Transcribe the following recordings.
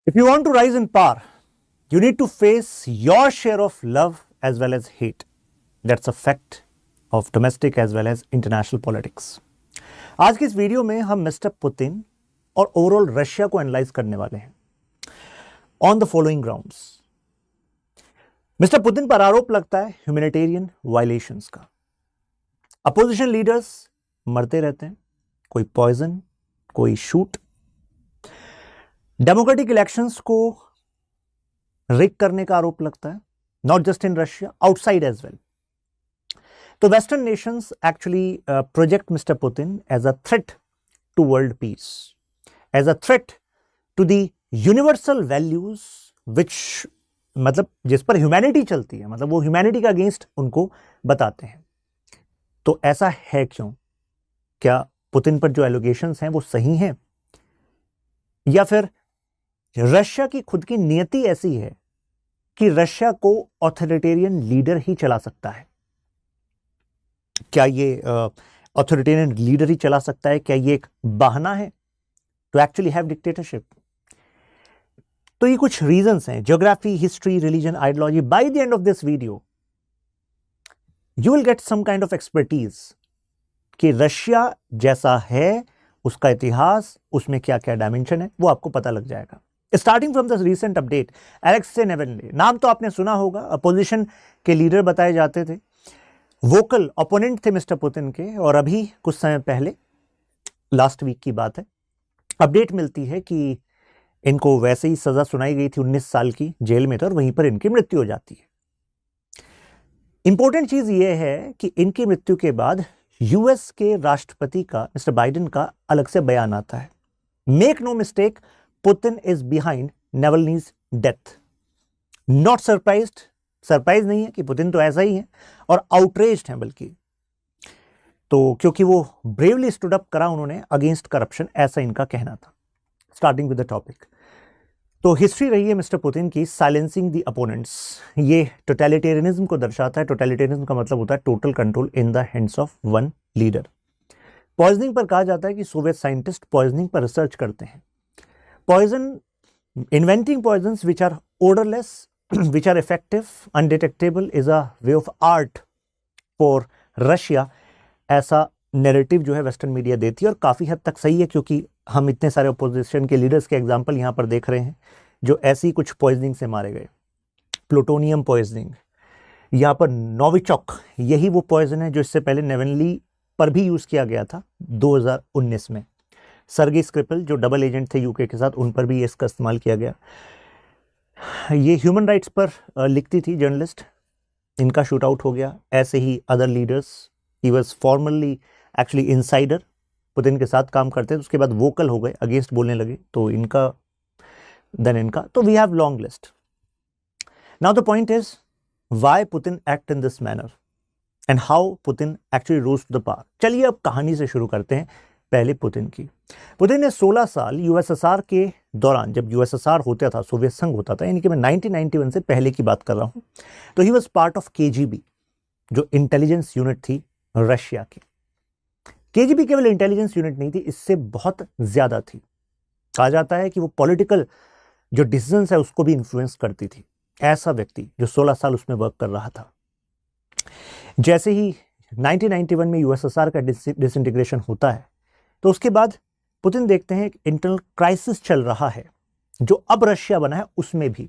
If you want to rise in power, you need to face your share of love as well as hate. That's a fact of domestic as well as international politics. आज की इस video में हम mister Putin और overall Russia को analyse करने वाले हैं on the following grounds. Mister Putin पर आरोप लगता है ह्यूमैनिटेरियन वायलेशंस का। अपोजिशन लीडर्स मरते रहते हैं, कोई पॉइजन, कोई शूट। डेमोक्रेटिक इलेक्शंस को रिग करने का आरोप लगता है, not just in Russia, outside as well. तो western nations actually project mister Putin as a threat to world peace, as a threat to the universal values which, मतलब जिस पर ह्यूमैनिटी चलती है, मतलब वो ह्यूमैनिटी का अगेंस्ट उनको बताते हैं। तो ऐसा है क्यों? क्या पुतिन पर जो एलिगेशंस हैं वो सही हैं, या फिर रशिया की खुद की नियति ऐसी है कि रशिया को ऑथोरिटेरियन लीडर ही चला सकता है? क्या ये ऑथोरिटेरियन लीडर ही चला सकता है? क्या ये एक बहाना है टू एक्चुअली हैव डिक्टेटरशिप? तो ये कुछ रीजंस हैं, geography, history, religion, ideology. By the end of this video you will get some kind of expertise कि रशिया जैसा है, उसका इतिहास, उसमें क्या क्या डायमेंशन है, वो आपको पता लग जाएगा। Starting from this recent update, Alexei Navalny, नाम तो आपने सुना होगा, अपोजिशन के लीडर बताए जाते थे, वोकल ओपोनेंट थे मिस्टर पुतिन के। और अभी कुछ समय पहले, लास्ट वीक की बात है, अपडेट मिलती है कि इनको वैसे ही सजा सुनाई गई थी, 19 साल की जेल में थे और वहीं पर इनकी मृत्यु हो जाती है। इंपॉर्टेंट चीज यह है कि इनकी मृत्यु के बाद यूएस के राष्ट्रपति का, मिस्टर बाइडेन का, अलग से बयान आता है। Make no mistake, Putin is behind Navalny's death. Not surprised, surprise नहीं है कि पुतिन तो ऐसा ही है, और आउटरेज्ड है बल्कि। तो क्योंकि वो ब्रेवली स्टूड अप करा उन्होंने अगेंस्ट करप्शन, ऐसा इनका कहना था। स्टार्टिंग विद द टॉपिक, तो हिस्ट्री रही है मिस्टर पुतिन की साइलेंसिंग द अपोनेंट्स। ये टोटलिटेरियनिज्म को दर्शाता है। टोटलिटेरियनिज्म का मतलब होता है total control in the hands of one leader. Poisoning पर कहा जाता है कि सोवियत साइंटिस्ट पॉइजनिंग पर रिसर्च करते हैं। Poison, inventing poisons which are odourless, which are effective, undetectable is a way of art for Russia, ऐसा नैरेटिव जो है वेस्टर्न मीडिया देती है, और काफ़ी हद तक सही है, क्योंकि हम इतने सारे अपोजिशन के लीडर्स के एग्जाम्पल यहाँ पर देख रहे हैं जो ऐसी कुछ पॉइजनिंग से मारे गए। प्लूटोनियम पॉइजनिंग, यहाँ पर नोविचॉक, यही वो पॉइजन है जो इससे पहले नावल्नी पर भी यूज़ किया गया था 2019 में। सर्गेई स्क्रिपल जो डबल एजेंट थे यूके के साथ, उन पर भी इसका इस्तेमाल किया गया। ये ह्यूमन राइट्स पर लिखती थी जर्नलिस्ट, इनका शूट आउट हो गया। ऐसे ही other leaders, he was formerly actually insider, Putin के साथ काम करते थे, उसके बाद वोकल हो गए, अगेंस्ट बोलने लगे, तो इनका, देन इनका। तो we have long list. Now the point is why Putin act in this manner and how Putin actually rose to the power. चलिए अब कहानी से शुरू करते हैं, पहले पुतिन की। पुतिन ने 16 साल यूएसएसआर के दौरान, जब यूएसएसआर होता था, सोवियत संघ होता था, यानी कि मैं 1991 से पहले की बात कर रहा हूं, तो he was part of KGB, जो इंटेलिजेंस यूनिट थी रशिया की। केजीबी केवल इंटेलिजेंस यूनिट नहीं थी, इससे बहुत ज्यादा थी। कहा जाता है कि वो पॉलिटिकल जो डिसीजंस है उसको भी इन्फ्लुएंस करती थी। ऐसा व्यक्ति जो 16 साल उसमें वर्क कर रहा था। जैसे ही 1991 में यूएसएसआर का डिसइंटीग्रेशन होता है, तो उसके बाद पुतिन देखते हैं एक इंटरनल क्राइसिस चल रहा है, जो अब रशिया बना है उसमें भी।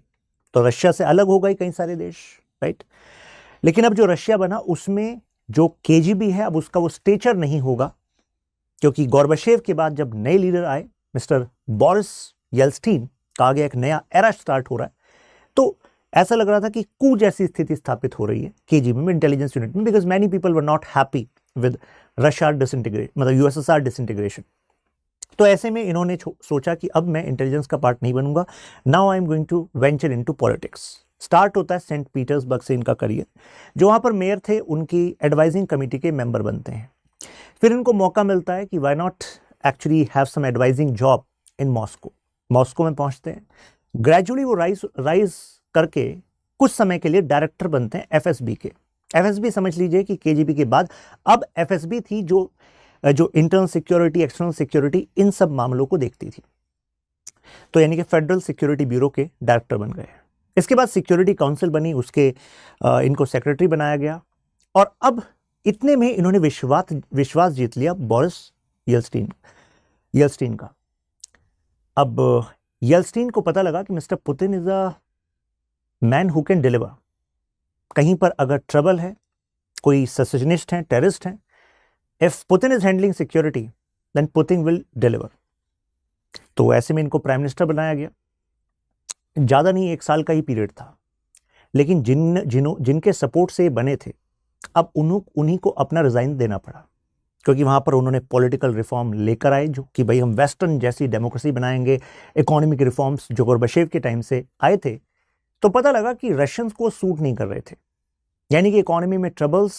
तो रशिया से अलग हो गए कई सारे देश, राइट, लेकिन अब जो रशिया बना उसमें जो केजीबी है, अब उसका वो स्टेचर नहीं होगा, क्योंकि गोर्बाचेव के बाद जब नए लीडर आए, मिस्टर बोरिस येल्त्सिन, कहा गया एक नया एरा स्टार्ट हो रहा है, तो ऐसा लग रहा था कि कू जैसी स्थिति स्थापित हो रही है केजीबी में, इंटेलिजेंस यूनिट में, because many people were not happy with Russia disintegrate, मतलब यूएसएसआर डिसइंटीग्रेशन। तो ऐसे में इन्होंने सोचा कि अब मैं इंटेलिजेंस का पार्ट नहीं बनूंगा, now I am going to venture into politics. Start होता है सेंट पीटर्सबर्ग से इनका करियर, जो वहाँ पर मेयर थे, उनकी एडवाइजिंग कमेटी के मेंबर बनते हैं। फिर इनको मौका मिलता है कि why not actually have some advising job in Moscow. Moscow में पहुँचते हैं, ग्रेजुअली वो राइज करके कुछ समय के लिए डायरेक्टर बनते हैं एफएसबी के। एफएसबी समझ लीजिए कि केजीबी के बाद अब एफएसबी थी जो इंटरनल सिक्योरिटी, एक्सटर्नल सिक्योरिटी, इन सब मामलों को देखती थी। तो यानी कि फेडरल सिक्योरिटी ब्यूरो के डायरेक्टर बन गए। इसके बाद सिक्योरिटी काउंसिल बनी, उसके इनको सेक्रेटरी बनाया गया। और अब इतने में इन्होंने विश्वास जीत लिया बोरिस येल्स्टीन का। अब येल्स्टीन को पता लगा कि mister Putin is a man who can deliver. कहीं पर अगर ट्रबल है, कोई सेसेशनिस्ट हैं, टेररिस्ट हैं, if Putin is handling security then Putin will deliver. तो ऐसे में इनको प्राइम मिनिस्टर बनाया गया। ज्यादा नहीं, 1 साल का ही पीरियड था, लेकिन जिनके सपोर्ट से बने थे, अब उन्हीं को अपना रिजाइन देना पड़ा, क्योंकि वहां पर उन्होंने पॉलिटिकल रिफॉर्म लेकर आए, जो कि भाई हम वेस्टर्न जैसी डेमोक्रेसी बनाएंगे। इकोनॉमिक रिफॉर्म्स जो गोर्बाचेव के टाइम से आए थे, तो पता लगा कि रशियंस को सूट नहीं कर रहे थे। यानी कि इकोनॉमी में ट्रबल्स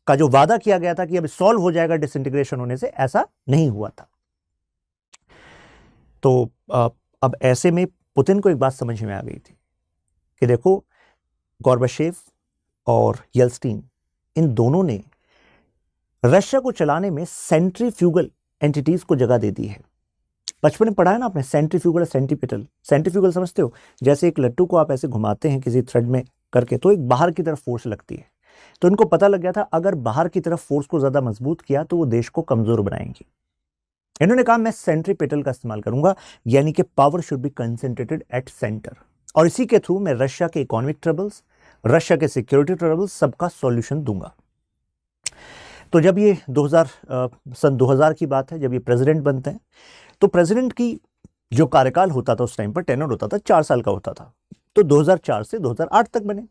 का जो वादा किया गया था कि अब सॉल्व हो जाएगा डिसइंटीग्रेशन होने से, ऐसा नहीं हुआ था। तो अब ऐसे में पुतिन को एक बात समझ में आ गई थी कि देखो, गोर्बाचेव और येल्स्टीन, इन दोनों ने रशिया को चलाने में सेंट्रीफ्यूगल एंटिटीज को जगह दे दी है। बचपन में पढ़ा है ना आपने, सेंट्रीफ्यूगल, सेंट्रीपिटल। सेंट्रीफ्यूगल समझते हो? जैसे एक लट्टू को आप ऐसे घुमाते हैं किसी थ्रेड में करके, तो एक बाहर की तरफ फोर्स लगती है। तो इनको पता लग गया था अगर बाहर की तरफ फोर्स को ज्यादा मजबूत किया तो वो देश को कमजोर बनाएंगे। इन्होंने कहा मैं सेंट्रीपिटल का इस्तेमाल करूंगा, यानी कि power should be concentrated at centre, और इसी के थ्रू मैं रशिया के इकोनॉमिक ट्रबल्स, रशिया के सिक्योरिटी ट्रबल्स, सबका सॉल्यूशन दूंगा। तो जब ये सन 2000 की बात है, जब ये प्रेसिडेंट बनते हैं, तो प्रेसिडेंट की जो कार्यकाल होता था उस टाइम पर, टेन्योर होता था, 4 साल का होता था। तो 2004 से 2008 तक बने,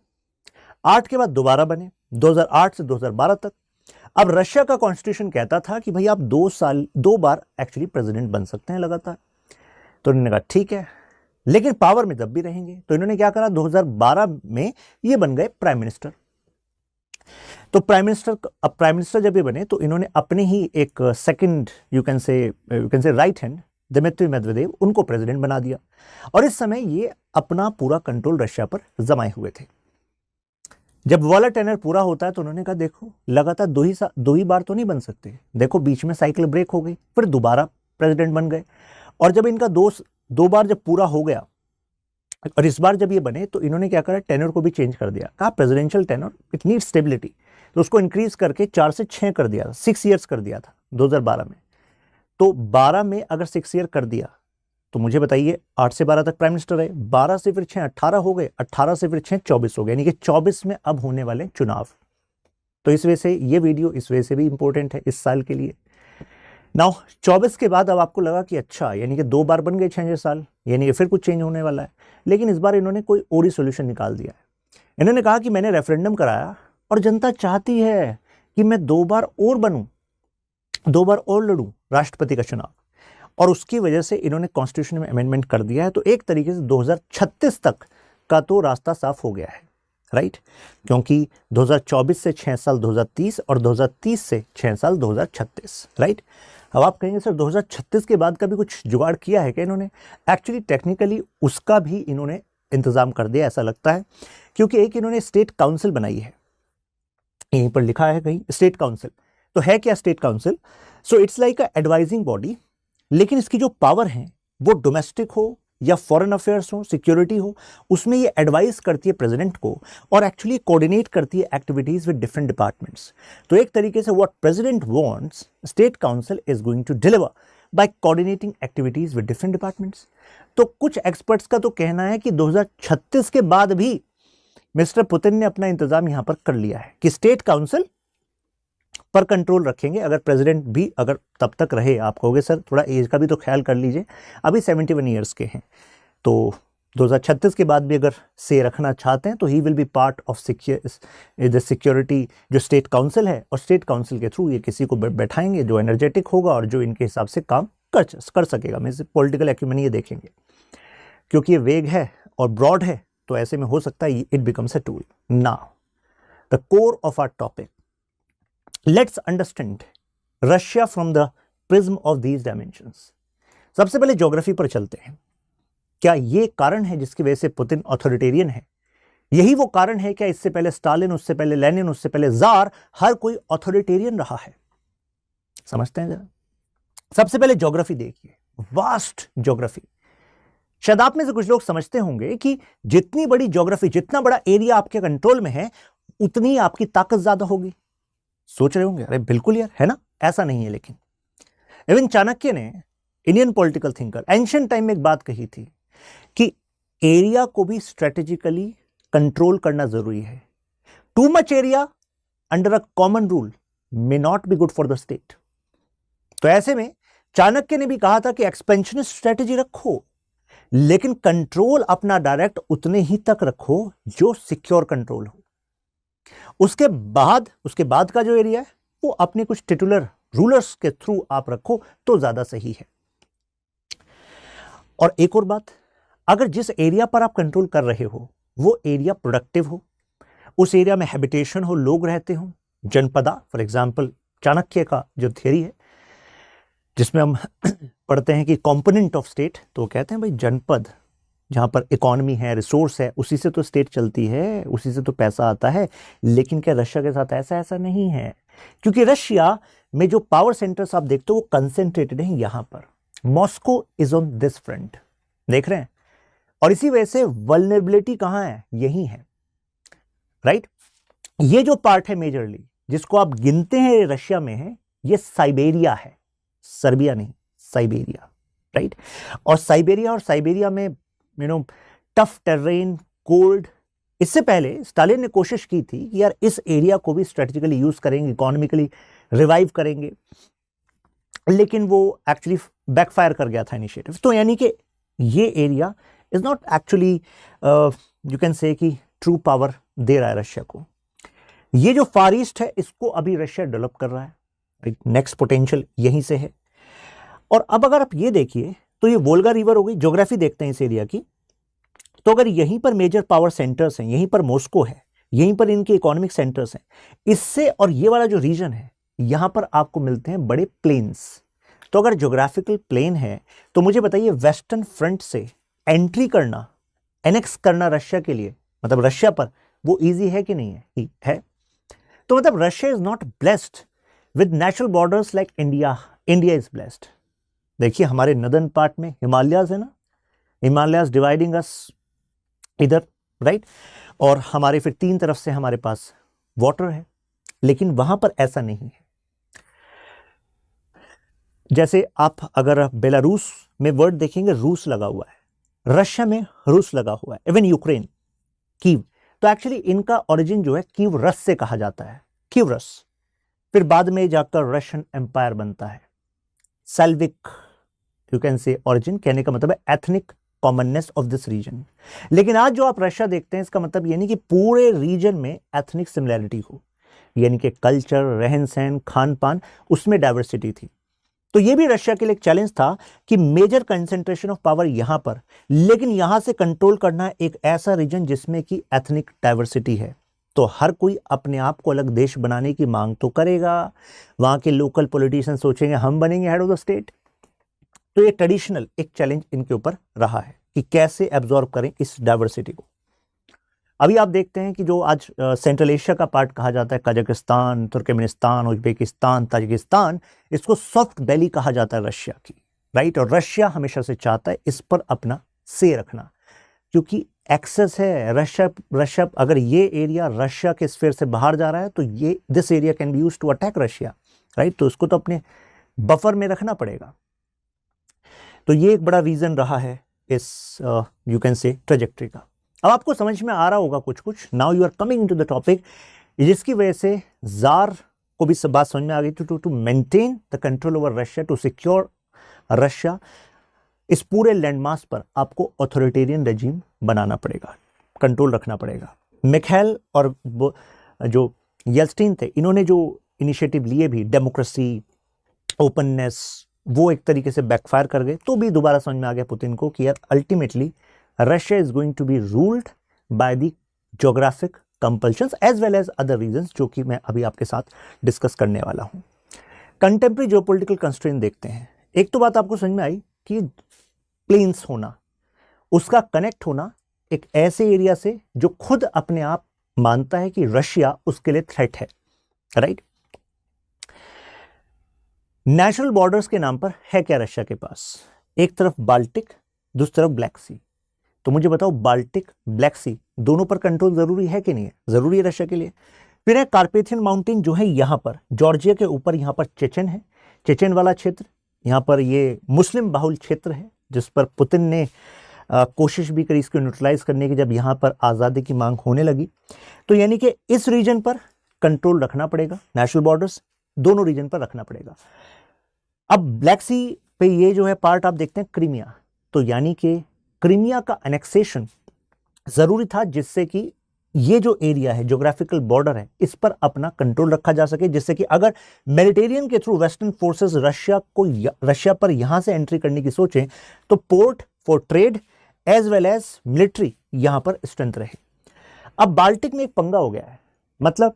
8 के बाद दोबारा बने, 2008 से 2012 तक। अब रशिया का कॉन्स्टिट्यूशन कहता था कि भाई आप 2 बार एक्चुअली प्रेसिडेंट बन सकते हैं लगातार। तो इन्होंने कहा ठीक है, लेकिन पावर में तब भी रहेंगे। तो इन्होंने क्या करा, 2012 में ये बन गए प्राइम मिनिस्टर। तो प्राइम मिनिस्टर जब ये बने, तो इन्होंने अपने ही एक second you can say right hand Dmitry Medvedev, उनको प्रेसिडेंट बना दिया। और इस समय ये अपना पूरा कंट्रोल रशिया पर जमाए हुए थे। जब वाला टेनर पूरा होता है तो उन्होंने कहा देखो, लगातार दो ही बार तो नहीं बन सकते, देखो बीच में साइकिल ब्रेक हो गई, फिर दोबारा प्रेसिडेंट बन गए। और जब इनका दो बार जब पूरा हो गया, और इस बार जब ये बने, तो इन्होंने क्या करा, टेनर को भी चेंज कर दिया। कहा presidential tenure it need stability, तो उसको इंक्रीज करके 4 से 6 कर दिया, 6 ईयर्स कर दिया था 2012 में। तो 12 में अगर 6 ईयर कर दिया, तो मुझे बताइए 8 से 12 तक प्राइम मिनिस्टर रहे, 12 से फिर 6 18 हो गए, 18 से फिर 6 24 हो गए, यानी कि 24 में अब होने वाले चुनाव। तो इस वजह से ये वीडियो इस वजह से भी इंपॉर्टेंट है इस साल के लिए। नाउ 24 के बाद अब आपको लगा कि अच्छा, यानी कि 2 बार बन गए 6 साल, यानी कि फिर कुछ चेंज होने वाला है। लेकिन इस बार इन्होंने कोई और ही सोल्यूशन निकाल दिया है। इन्होंने कहा कि मैंने रेफरेंडम कराया और जनता चाहती है कि मैं 2 बार और बनूं, 2 बार और लड़ूं राष्ट्रपति का चुनाव, और उसकी वजह से इन्होंने कॉन्स्टिट्यूशन में अमेंडमेंट कर दिया है। तो एक तरीके से 2036 तक का तो रास्ता साफ हो गया है, राइट? क्योंकि 2024 से 6 साल 2030 और 2030 से 6 साल 2036, राइट? अब आप कहेंगे सर 2036 के बाद का भी कुछ जुगाड़ किया है क्या इन्होंने? एक्चुअली टेक्निकली उसका भी इन्होंने इंतजाम कर दिया, ऐसा लगता है, क्योंकि एक इन्होंने स्टेट काउंसिल बनाई है, यहीं पर लिखा है कहीं स्टेट काउंसिल। तो है क्या state council? So it's like a advising body, लेकिन इसकी जो पावर है वो डोमेस्टिक हो या फॉरेन अफेयर्स हो, सिक्योरिटी हो, उसमें ये एडवाइस करती है प्रेसिडेंट को, और एक्चुअली कोऑर्डिनेट करती है एक्टिविटीज विद डिफरेंट डिपार्टमेंट्स। तो एक तरीके से what president wants, state council is going to deliver by coordinating activities with different departments. तो कुछ एक्सपर्ट्स का तो कहना है कि 2036 के बाद भी मिस्टर पुतिन ने अपना इंतजाम यहां पर कर लिया है कि स्टेट काउंसिल पर कंट्रोल रखेंगे। अगर प्रेसिडेंट भी अगर तब तक रहे, आप कहोगे सर थोड़ा एज का भी तो ख्याल कर लीजिए, अभी 71 ईयर्स के हैं, तो 2036 के बाद भी अगर से रखना चाहते हैं तो he will be part of security जो स्टेट काउंसिल है, और स्टेट काउंसिल के थ्रू ये किसी को बैठाएंगे जो एनर्जेटिक होगा और जो इनके हिसाब से काम कर सकेगा। मैं पॉलिटिकल एक्यूमेनी ये देखेंगे, क्योंकि ये वेग है और ब्रॉड है, तो ऐसे में हो सकता है it becomes a tool. Now the core of our topic, let's understand Russia from the prism of these dimensions. सबसे पहले ज्योग्राफी पर चलते हैं। क्या ये कारण है जिसकी वजह से पुतिन ऑथोरिटेरियन है? यही वो कारण है क्या इससे पहले स्टालिन, उससे पहले लेनिन, उससे पहले जार, हर कोई ऑथोरिटेरियन रहा है? समझते हैं जरा। सबसे पहले ज्योग्राफी देखिए, वास्ट ज्योग्राफी। शायद आप में से कुछ लोग समझते होंगे कि जितनी बड़ी ज्योग्राफी, जितना बड़ा एरिया आपके कंट्रोल में है, उतनी आपकी ताकत ज्यादा होगी। सोच रहे होंगे, अरे बिल्कुल यार, है ना? ऐसा नहीं है। लेकिन इवन चाणक्य ने, Indian political thinker, ancient time में एक बात कही थी कि एरिया को भी स्ट्रेटेजिकली कंट्रोल करना जरूरी है। Too much area under a common rule may not be good for the state. तो ऐसे में चाणक्य ने भी कहा था कि एक्सपेंशनिस्ट स्ट्रेटेजी रखो, लेकिन कंट्रोल अपना डायरेक्ट उतने ही तक रखो जो सिक्योर कंट्रोल हो। उसके बाद का जो एरिया है वो अपने कुछ टिटुलर रूलर्स के थ्रू आप रखो तो ज्यादा सही है। और एक और बात, अगर जिस एरिया पर आप कंट्रोल कर रहे हो वो एरिया प्रोडक्टिव हो, उस एरिया में हैबिटेशन हो, लोग रहते हो, जनपदा, फॉर एग्जाम्पल चाणक्य का जो थियरी है जिसमें हम पढ़ते हैं कि कंपोनेंट ऑफ स्टेट, तो कहते हैं भाई जनपद जहां पर इकोनॉमी है, रिसोर्स है, उसी से तो स्टेट चलती है, उसी से तो पैसा आता है। लेकिन क्या रशिया के साथ ऐसा नहीं है? क्योंकि रशिया में जो पावर सेंटर्स आप देखते हो वो कंसेंट्रेटेड हैं यहां पर। Moscow is on this front, देख रहे हैं? और इसी वजह से वल्नरेबिलिटी कहां है? यही है, राइट? ये जो पार्ट है मेजरली जिसको आप गिनते हैं रशिया में है, ये साइबेरिया है, सर्बिया नहीं, साइबेरिया, राइट? और साइबेरिया में टफ टेरेन, कोल्ड। इससे पहले स्टालिन ने कोशिश की थी कि यार इस एरिया को भी स्ट्रेटेजिकली यूज करेंगे, इकोनॉमिकली रिवाइव करेंगे, लेकिन वो एक्चुअली बैकफायर कर गया था इनिशिएटिव। तो यानी कि ये area is not actually you can से कि ट्रू पावर दे रहा है रशिया को। ये जो फार ईस्ट है इसको अभी रशिया डेवलप कर रहा है, नेक्स्ट पोटेंशियल यहीं से है। और अब अगर आप ये देखिए तो ये वोल्गा रिवर हो गई, ज्योग्राफी देखते हैं इस एरिया की, तो अगर यहीं पर मेजर पावर सेंटर्स हैं, यहीं पर मॉस्को है, यहीं पर इनके इकोनॉमिक सेंटर्स हैं, इससे और ये वाला जो रीजन है यहां पर आपको मिलते हैं बड़े प्लेन्स। तो अगर ज्योग्राफिकल प्लेन है तो मुझे बताइए वेस्टर्न फ्रंट से एंट्री करना, एनेक्स करना रशिया के लिए, मतलब रशिया पर वो इजी है कि नहीं है? है। तो मतलब Russia is not blessed with natural borders like India. India is blessed. देखिए हमारे नदर्न पार्ट में हिमालयाज है ना, हिमालयाज डिवाइडिंग अस इधर, राइट? और हमारे फिर तीन तरफ से हमारे पास वाटर है, लेकिन वहां पर ऐसा नहीं है। जैसे आप अगर बेलारूस में वर्ड देखेंगे रूस लगा हुआ है, रशिया में रूस लगा हुआ है, इवन यूक्रेन, कीव। तो एक्चुअली इनका ओरिजिन जो है कीव रस से कहा जाता है, कीव रस। फिर बाद में जाकर रशियन एम्पायर बनता है। Slavic you can say origin, कहने का मतलब है ethnic commonness of this region. लेकिन आज जो आप रशिया देखते हैं इसका मतलब ये नहीं कि पूरे रीजन में एथनिक सिमिलैरिटी हो, यानी कि कल्चर, रहन सहन, खान पान, उसमें डाइवर्सिटी थी। तो ये भी रशिया के लिए एक चैलेंज था कि मेजर कंसेंट्रेशन ऑफ पावर यहां पर, लेकिन यहां से कंट्रोल करना एक ऐसा रीजन जिसमें कि एथनिक डाइवर्सिटी है। तो हर कोई अपने आप को अलग देश बनाने की मांग तो करेगा, वहां के लोकल पॉलिटिशियन सोचेंगे हम बनेंगे हेड ऑफ द स्टेट। तो ये ट्रेडिशनल एक चैलेंज इनके ऊपर रहा है कि कैसे एब्जॉर्ब करें इस डाइवर्सिटी को। अभी आप देखते हैं कि जो आज सेंट्रल एशिया का पार्ट कहा जाता है, कजाकिस्तान, तुर्कमेनिस्तान, उज्बेकिस्तान, ताजिकिस्तान, इसको सॉफ्ट बेली कहा जाता है रशिया की, राइट? और रशिया हमेशा से चाहता है इस पर अपना से रखना, क्योंकि एक्सेस है। रशिया अगर ये एरिया रशिया के स्फीयर से बाहर जा रहा है तो ये this area can be used to attack Russia, right? तो इसको तो अपने बफर में रखना पड़ेगा। तो ये एक बड़ा रीजन रहा है इस यू कैन से ट्रेजेक्टरी का। अब आपको समझ में आ रहा होगा कुछ। Now you are coming into the topic, जिसकी वजह से जार को भी सब बात समझ में आ गई। To maintain the control over Russia, to secure Russia, इस पूरे लैंडमास पर आपको ऑथोरिटेरियन रेजिम बनाना पड़ेगा, कंट्रोल रखना पड़ेगा। मिखाइल और जो येल्स्टीन थे, इन्होंने जो इनिशिएटिव लिए भी, डेमोक्रेसी, ओपननेस, वो एक तरीके से बैकफायर कर गए। तो भी दोबारा समझ में आ गया पुतिन को कि यार ultimately Russia is going to be ruled by the geographic compulsions as well as other reasons, जो कि मैं अभी आपके साथ डिस्कस करने वाला हूं। कंटेम्प्रेरी जियोपॉलिटिकल कंस्ट्रेंट देखते हैं। एक तो बात आपको समझ में आई कि प्लेन्स होना, उसका कनेक्ट होना एक ऐसे एरिया से जो खुद अपने आप मानता है कि रशिया उसके लिए थ्रेट है, राइट? नेशनल बॉर्डर्स के नाम पर है क्या रशिया के पास? एक तरफ बाल्टिक, दूसरी तरफ ब्लैक सी। तो मुझे बताओ बाल्टिक, ब्लैक सी दोनों पर कंट्रोल जरूरी है कि नहीं है? जरूरी है रशिया के लिए। फिर है कार्पेथियन माउंटेन जो है यहाँ पर जॉर्जिया के ऊपर, यहाँ पर चेचन है, चेचन वाला क्षेत्र, यहाँ पर ये मुस्लिम बाहुल क्षेत्र है जिस पर पुतिन ने कोशिश भी करी इसको न्यूट्रलाइज करने की जब यहाँ पर आज़ादी की मांग होने लगी। तो यानी कि इस रीजन पर कंट्रोल रखना पड़ेगा, नेशनल बॉर्डर्स दोनों रीजन पर रखना पड़ेगा। अब ब्लैक सी पे ये जो है पार्ट आप देखते हैं क्रीमिया, तो यानी कि क्रीमिया का एनेक्सेशन जरूरी था जिससे कि ये जो एरिया है, ज्योग्राफिकल बॉर्डर है, इस पर अपना कंट्रोल रखा जा सके, जिससे कि अगर मेडिटेरियन के थ्रू वेस्टर्न फोर्सेस रशिया पर यहां से एंट्री करने की सोचें तो port for trade as well as military यहां पर स्ट्रेंथ रहे। अब बाल्टिक में एक पंगा हो गया है, मतलब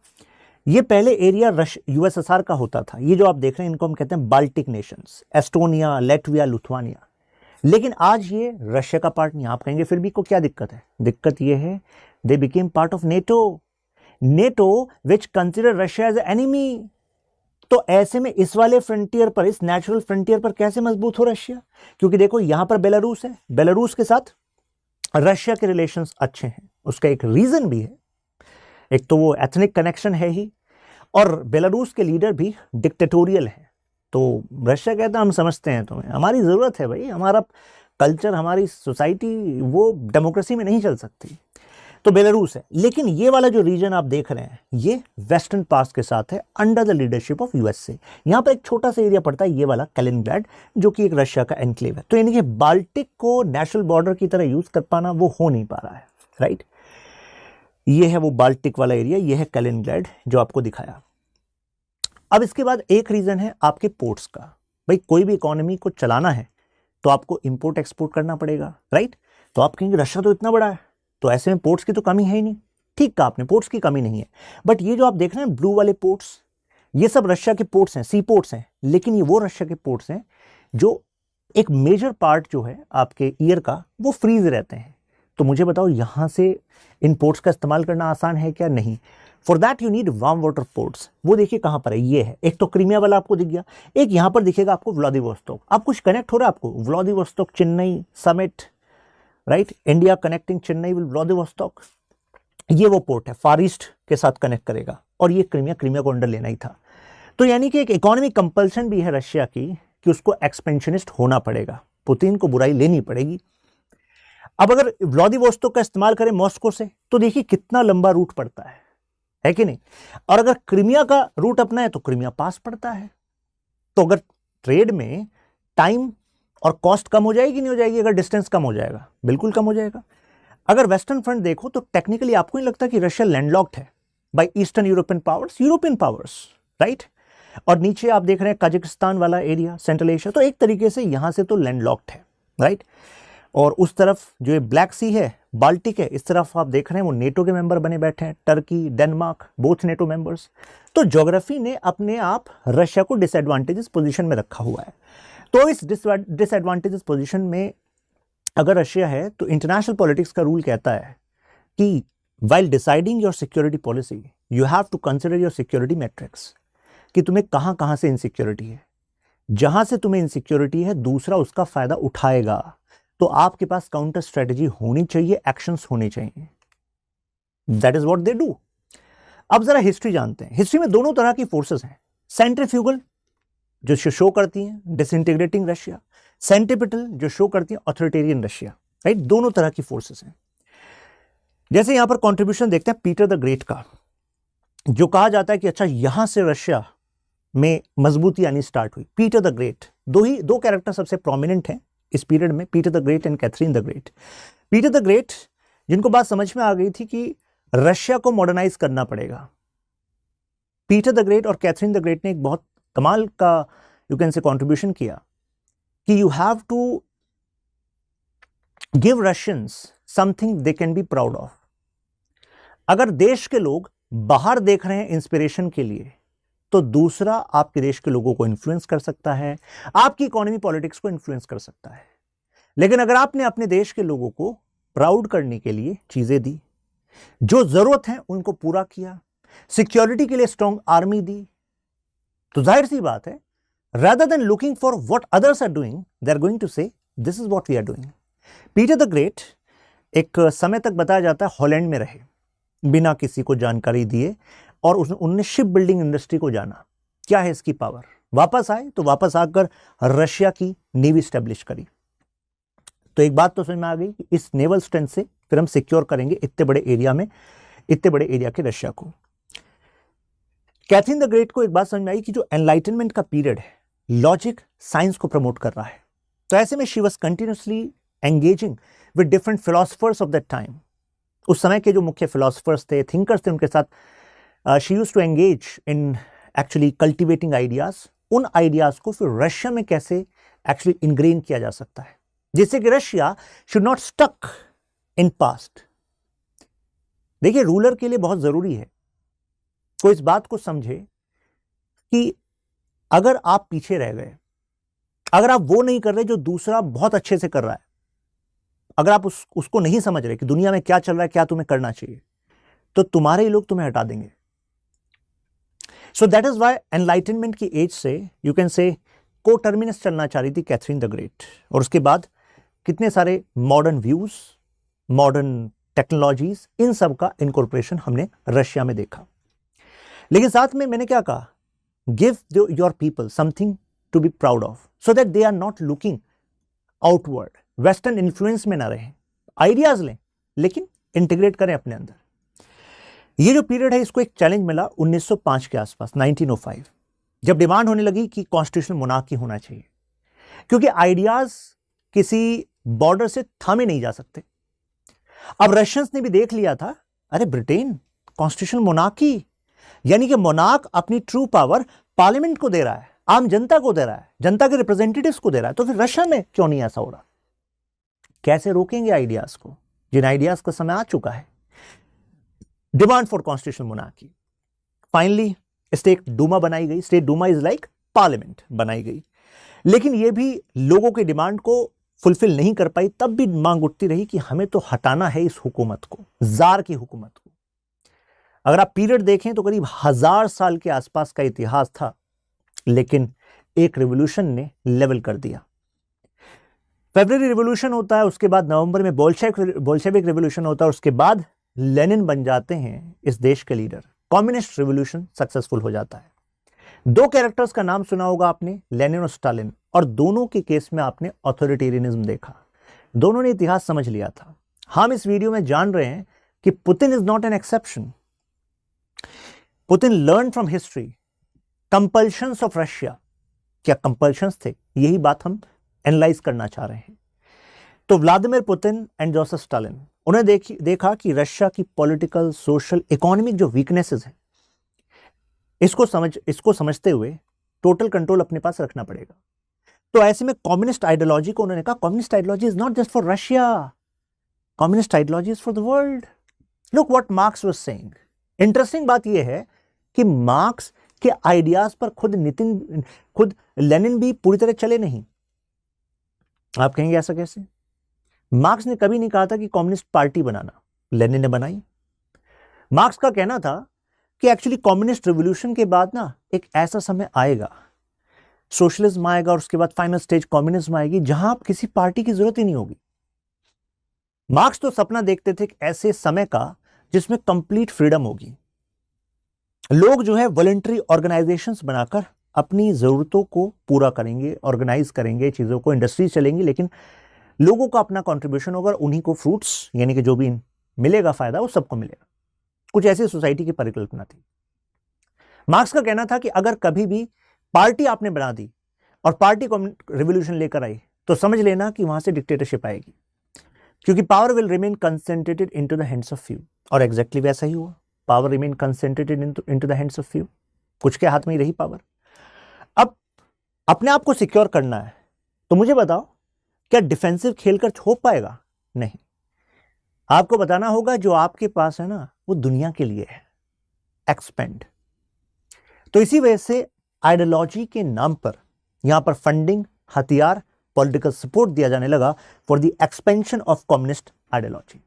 ये पहले एरिया यूएसएसआर का होता था। ये जो आप देख रहे हैं इनको हम कहते हैं Baltic Nations, Estonia, Latvia, Lithuania. लेकिन आज ये रशिया का पार्ट नहीं। आप कहेंगे फिर भी को क्या दिक्कत है? दिक्कत ये है they became part of NATO which consider Russia as enemy. तो ऐसे में इस वाले फ्रंटियर पर, इस नेचुरल फ्रंटियर पर कैसे मजबूत हो रशिया? क्योंकि देखो यहां पर बेलारूस है, बेलारूस के साथ रशिया के रिलेशंस अच्छे हैं। उसका एक रीजन भी है, एक तो वो एथनिक कनेक्शन है ही, और बेलारूस के लीडर भी डिक्टेटोरियल है। तो रशिया कहता है हम समझते हैं तुम्हें, हमारी जरूरत है भाई, हमारा कल्चर, हमारी सोसाइटी वो डेमोक्रेसी में नहीं चल सकती। तो बेलारूस है। लेकिन ये वाला जो रीजन आप देख रहे हैं ये वेस्टर्न पास के साथ है under the leadership of USA. यहां पर एक छोटा सा एरिया पड़ता है ये वाला कैलिनिंग्राड, जो कि एक रशिया का एनक्लेव है। तो यानी कि बाल्टिक को नेशनल बॉर्डर की तरह यूज कर पाना वो हो नहीं पा रहा है, राइट। ये है वो बाल्टिक वाला एरिया, ये है कैलिनिंग्राड जो आपको दिखाया। अब इसके बाद एक रीजन है आपके पोर्ट्स का। भाई कोई भी इकोनॉमी को चलाना है तो आपको इंपोर्ट एक्सपोर्ट करना पड़ेगा, राइट। तो आप कहेंगे रशिया तो इतना बड़ा है तो ऐसे में पोर्ट्स की तो कमी है ही नहीं। ठीक कहा आपने, पोर्ट्स की कमी नहीं है। बट ये जो आप देख रहे हैं ब्लू वाले पोर्ट्स, ये सब रशिया के पोर्ट्स हैं, सी पोर्ट्स हैं। लेकिन ये वो रशिया के पोर्ट्स हैं जो एक मेजर पार्ट जो है आपके ईयर का वो फ्रीज रहते हैं। तो मुझे बताओ यहां से इन पोर्ट्स का इस्तेमाल करना आसान है क्या? नहीं। For that you need warm water ports. वो देखिए कहां पर है, ये है। एक तो क्रीमिया वाला आपको दिख गया, एक यहां पर दिखेगा आपको व्लादिवोस्तोक। आप कुछ कनेक्ट हो रहा है आपको? Vladivostok, Chennai summit, right, India connecting Chennai with Vladivostok. ये वो पोर्ट है, फार ईस्ट के साथ कनेक्ट करेगा। और ये क्रीमिया को अंडर लेना ही था। तो यानी कि एक इकोनॉमिक कंपल्सन भी है रशिया की कि उसको एक्सपेंशनिस्ट होना पड़ेगा, पुतिन को बुराई लेनी पड़ेगी। अब अगर व्लादिवोस्तोक का इस्तेमाल करें मॉस्को से तो देखिए कितना लंबा रूट पड़ता है कि नहीं। और अगर क्रीमिया का रूट अपना है तो क्रीमिया पास पड़ता है। तो अगर ट्रेड में टाइम और कॉस्ट कम हो जाएगी नहीं हो जाएगी? अगर डिस्टेंस कम हो जाएगा, बिल्कुल कम हो जाएगा। अगर वेस्टर्न फ्रंट देखो तो टेक्निकली आपको नहीं लगता कि रशिया लैंडलॉक्ड है by eastern European powers, right. और नीचे आप देख रहे हैं कजाकिस्तान वाला एरिया, सेंट्रल एशिया। तो एक तरीके से यहां से तो लैंडलॉक्ड है, राइट। और उस तरफ जो ये ब्लैक सी है, बाल्टिक है, इस तरफ आप देख रहे हैं वो नेटो के मेंबर बने बैठे हैं, Turkey, Denmark, both NATO members. तो ज्योग्राफी ने अपने आप रशिया को डिसएडवांटेजेस पोजीशन में रखा हुआ है। तो इस डिसएडवांटेजेस पोजीशन में अगर रशिया है तो इंटरनेशनल पॉलिटिक्स का रूल कहता है कि while deciding your security policy you have to consider your security matrix, कि तुम्हें कहां कहां से इनसिक्योरिटी है। जहां से तुम्हें इनसिक्योरिटी है दूसरा उसका फायदा उठाएगा, तो आपके पास काउंटर स्ट्रेटेजी होनी चाहिए, एक्शंस होने चाहिए। That is what they do. अब जरा हिस्ट्री जानते हैं। हिस्ट्री में दोनों तरह की फोर्सेस हैं, सेंट्रीफ्यूगल जो शो करती हैं डिसइंटीग्रेटिंग रशिया, सेंट्रिपिटल जो शो करती है ऑथोरिटेरियन रशिया, राइट। दोनों तरह की फोर्सेस हैं। जैसे यहां पर कंट्रीब्यूशन देखते हैं पीटर द ग्रेट का, जो कहा जाता है कि अच्छा यहां से रशिया में मजबूती आनी स्टार्ट हुई। पीटर द ग्रेट, दो कैरेक्टर सबसे प्रोमिनेंट हैं इस पीरियड में, Peter the Great and Catherine the Great. Peter the Great जिनको बात समझ में आ गई थी कि रशिया को मॉडर्नाइज करना पड़ेगा, पीटर द ग्रेट और कैथरीन द ग्रेट ने एक बहुत कमाल का यू कैन से कंट्रीब्यूशन किया कि you have to give Russians something they can be proud of. अगर देश के लोग बाहर देख रहे हैं इंस्पिरेशन के लिए तो दूसरा आपके देश के लोगों को इन्फ्लुएंस कर सकता है, आपकी इकोनॉमी पॉलिटिक्स को इन्फ्लुएंस कर सकता है। लेकिन अगर आपने अपने देश के लोगों को प्राउड करने के लिए चीजें दी, जो जरूरत है उनको पूरा किया, सिक्योरिटी के लिए स्ट्रॉन्ग आर्मी दी, तो जाहिर सी बात है rather than looking for what others are doing they are going to say this is what we are doing। Peter the great एक समय तक बताया जाता है हॉलैंड में रहे, बिना किसी को जानकारी दिए, और उन्होंने शिप बिल्डिंग इंडस्ट्री को जाना, क्या है इसकी पावर। वापस आए तो वापस आकर रशिया की नेवी स्टैब्लिश करी। तो एक बात तो समझ में आ गई कि इस नेवल स्ट्रेंथ से फिर हम सिक्योर करेंगे इतने बड़े एरिया में, इतने बड़े एरिया के रशिया को। कैथरीन द ग्रेट को एक बात समझ में आई कि जो एनलाइटनमेंट का पीरियड है, लॉजिक साइंस को प्रमोट कर रहा है। तो ऐसे में she was continuously engaging with different philosophers of that time. उस समय के जो मुख्य फिलोसफर्स थे, थिंकर्स थे, उनके साथ she used to engage in actually cultivating ideas. उन आइडियाज को फिर रशिया में कैसे एक्चुअली इनग्रेन किया जा सकता है, जिससे कि Russia should not stuck in past. देखिए, रूलर के लिए बहुत जरूरी है तो इस बात को समझे कि अगर आप पीछे रह गए, अगर आप वो नहीं कर रहे जो दूसरा बहुत अच्छे से कर रहा है, अगर आप उसको नहीं समझ रहे कि दुनिया में क्या चल रहा है, क्या तुम्हें करना चाहिए, तो तुम्हारे ही लोग तुम्हें हटा देंगे। So that is why enlightenment की एज से यू कैन से को टर्मिनस चलना चाह रही थी कैथरीन द ग्रेट, और उसके बाद कितने सारे मॉडर्न व्यूज, मॉडर्न टेक्नोलॉजीज, इन सब का इनकॉर्पोरेशन हमने रशिया में देखा। लेकिन साथ में मैंने क्या कहा, give your people something to be proud of so that they are not looking outward, western influence में ना रहें, आइडियाज लें लेकिन इंटीग्रेट करें अपने अंदर। ये जो पीरियड है, इसको एक चैलेंज मिला 1905 के आसपास, 1905, जब डिमांड होने लगी कि कॉन्स्टिट्यूशनल मोनार्की होना चाहिए, क्योंकि आइडियाज किसी बॉर्डर से थामे नहीं जा सकते। अब रशियंस ने भी देख लिया था, अरे ब्रिटेन कॉन्स्टिट्यूशनल मोनार्की, यानी कि मोनार्क अपनी ट्रू पावर पार्लियामेंट को दे रहा है, आम जनता को दे रहा है, जनता के रिप्रेजेंटेटिव्स को दे रहा है, तो फिर रशिया में क्यों नहीं ऐसा हो रहा? कैसे रोकेंगे आइडियाज को, जिन आइडियाज का समय आ चुका है? Demand for constitutional monarchy. Finally state Duma बनाई गई, state Duma is like parliament बनाई गई, लेकिन यह भी लोगों की डिमांड को फुलफिल नहीं कर पाई। तब भी मांग उठती रही कि हमें तो हटाना है इस हुकूमत को, जार की हुकूमत को। अगर आप पीरियड देखें तो करीब 1000 साल के आसपास का इतिहास था, लेकिन एक रिवॉल्यूशन ने लेवल कर दिया। फरवरी रिवॉल्यूशन होता है, उसके बाद नवंबर में बोल्शेविक रिवॉल्यूशन होता है, उसके बाद लेनिन बन जाते हैं इस देश के लीडर, कम्युनिस्ट रिवॉल्यूशन सक्सेसफुल हो जाता है। दो कैरेक्टर्स का नाम सुना होगा आपने, लेनिन और स्टालिन, और दोनों के केस में आपने ऑथोरिटेरियनिज्म देखा, दोनों ने इतिहास समझ लिया था। हम इस वीडियो में जान रहे हैं कि Putin is not an exception. Putin learn from history, compulsions of Russia, क्या कंपल्शंस थे, यही बात हम एनालाइज करना चाह रहे हैं। तो Vladimir Putin and Joseph Stalin, उन्हें देखा कि रशिया की पॉलिटिकल, सोशल, इकोनॉमिक जो वीकनेसेस हैं, इसको समझते हुए टोटल कंट्रोल अपने पास रखना पड़ेगा। तो ऐसे में कम्युनिस्ट आइडियोलॉजी को उन्होंने कहा, communist ideology is not just for Russia, communist ideology is for the world. Look what marks was saying. Interesting बात यह है कि मार्क्स के आइडियाज पर खुद लेनिन भी पूरी तरह चले नहीं। आप कहेंगे ऐसा कैसे? मार्क्स ने कभी नहीं कहा था कि कम्युनिस्ट पार्टी बनाना, लेनिन ने बनाई। मार्क्स का कहना था कि एक्चुअली कम्युनिस्ट रिवॉल्यूशन के बाद ना एक ऐसा समय आएगा, सोशलिज्म आएगा, और उसके बाद फाइनल स्टेज कम्युनिज्म आएगी, जहां आप किसी पार्टी की जरूरत ही नहीं होगी। मार्क्स तो सपना देखते थे कि ऐसे समय का जिसमें कंप्लीट फ्रीडम होगी, लोग जो है वॉलंटरी ऑर्गेनाइजेशंस बनाकर अपनी जरूरतों को पूरा करेंगे, ऑर्गेनाइज करेंगे चीजों को, इंडस्ट्रीज चलेंगी, लेकिन लोगों का अपना कंट्रीब्यूशन होगा, उन्हीं को फ्रूट्स, यानी कि जो भी मिलेगा फायदा वो सबको मिलेगा। कुछ ऐसी सोसाइटी की परिकल्पना थी। मार्क्स का कहना था कि अगर कभी भी पार्टी आपने बना दी और पार्टी रिवॉल्यूशन लेकर आई, तो समझ लेना कि वहां से डिक्टेटरशिप आएगी, क्योंकि power will remain concentrated into the hands of few. और एग्जैक्टली वैसा ही हुआ, power remain concentrated into the hands of few, कुछ के हाथ में ही रही पावर। अब अपने आप को सिक्योर करना है, तो मुझे बताओ, क्या डिफेंसिव खेलकर हो पाएगा? नहीं, आपको बताना होगा जो आपके पास है ना, वो दुनिया के लिए है, एक्सपेंड। तो इसी वजह से आइडियोलॉजी के नाम पर यहां पर फंडिंग, हथियार, पॉलिटिकल सपोर्ट दिया जाने लगा for the expansion of communist ideology.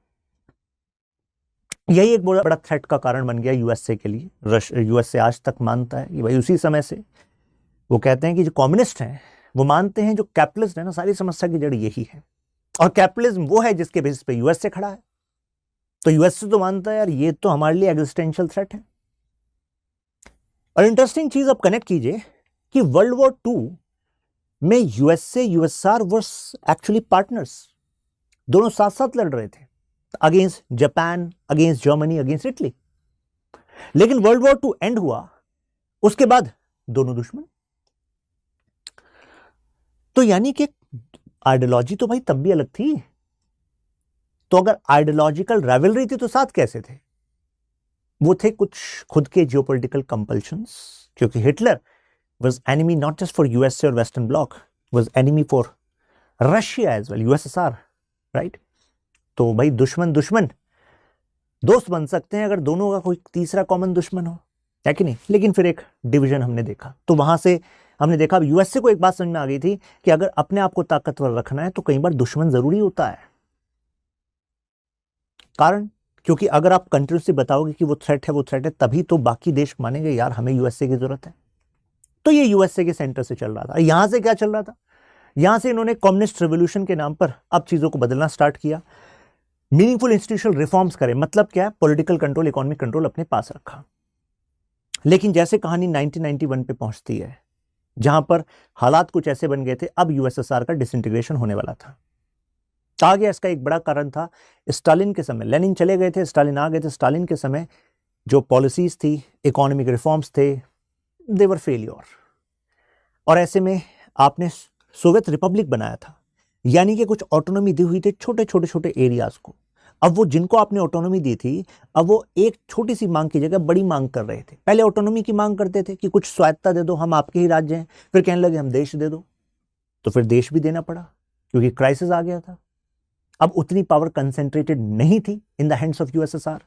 यही एक बड़ा थ्रेट का कारण बन गया यूएसए के लिए। यूएसए आज तक मानता है कि भाई उसी समय से वो कहते हैं कि जो कम्युनिस्ट हैं वो मानते हैं जो कैपिटलिस्ट है ना, सारी समस्या की जड़ यही है। और कैपिटलिज्म वो है जिसके बेसिस पे यूएस से खड़ा है। तो यूएस तो मानता है यार ये तो हमारे लिए एग्जिस्टेंशियल थ्रेट है। और इंटरेस्टिंग चीज आप कनेक्ट कीजिए कि वर्ल्ड वॉर 2 में USA USSR were actually partners, दोनों साथ साथ लड़ रहे थे against Japan, against Germany, against Italy. लेकिन वर्ल्ड वॉर 2 एंड हुआ, उसके बाद दोनों दुश्मन। तो यानी कि आइडियोलॉजी तो भाई तब भी अलग थी। तो अगर आइडियोलॉजिकल राइवलरी थी तो साथ कैसे थे? वो थे कुछ खुद के जियोपॉलिटिकल कंपल्शंस, क्योंकि Hitler was enemy not just for USA और western bloc, was enemy for Russia as well, USSR, right? तो भाई दुश्मन दुश्मन दोस्त बन सकते हैं अगर दोनों का कोई तीसरा कॉमन दुश्मन हो, है कि नहीं? लेकिन फिर एक डिवीजन हमने देखा, तो वहां से हमने देखा यूएसए को एक बात समझ में आ गई थी कि अगर अपने आप को ताकतवर रखना है तो कई बार दुश्मन जरूरी होता है। कारण क्योंकि अगर आप कंटिन्यूसली बताओगे कि वो थ्रेट है तभी तो बाकी देश मानेंगे यार हमें यूएसए की जरूरत है। तो ये यूएसए के सेंटर से चल रहा था। यहां से क्या चल रहा था? यहां से इन्होंने कम्युनिस्ट रेवोल्यूशन के नाम पर अब चीजों को बदलना स्टार्ट किया, मीनिंगफुल इंस्टीट्यूशनल रिफॉर्म्स करे, मतलब क्या? पॉलिटिकल कंट्रोल, इकोनॉमिक कंट्रोल अपने पास रखा। लेकिन जैसे कहानी 1991 पे पहुंचती है, जहां पर हालात कुछ ऐसे बन गए थे, अब यूएसएसआर का डिसइंटीग्रेशन होने वाला था। आ गया, इसका एक बड़ा कारण था स्टालिन के समय, लेनिन चले गए थे, स्टालिन आ गए थे। स्टालिन के समय जो पॉलिसीज थी, इकोनॉमिक रिफॉर्म्स थे, दे वर फेलियर। और ऐसे में आपने सोवियत रिपब्लिक बनाया था, यानी कि कुछ ऑटोनॉमी दी हुई थी छोटे छोटे छोटे एरियाज को। अब वो जिनको आपने ऑटोनॉमी दी थी, अब वो एक छोटी सी मांग की जगह बड़ी मांग कर रहे थे। पहले ऑटोनॉमी की मांग करते थे कि कुछ स्वायत्तता दे दो, हम आपके ही राज्य हैं। फिर कहने लगे हम देश दे दो, तो फिर देश भी देना पड़ा क्योंकि क्राइसिस आ गया था। अब उतनी पावर कंसेंट्रेटेड नहीं थी इन द हैंड्स ऑफ यूएसएसआर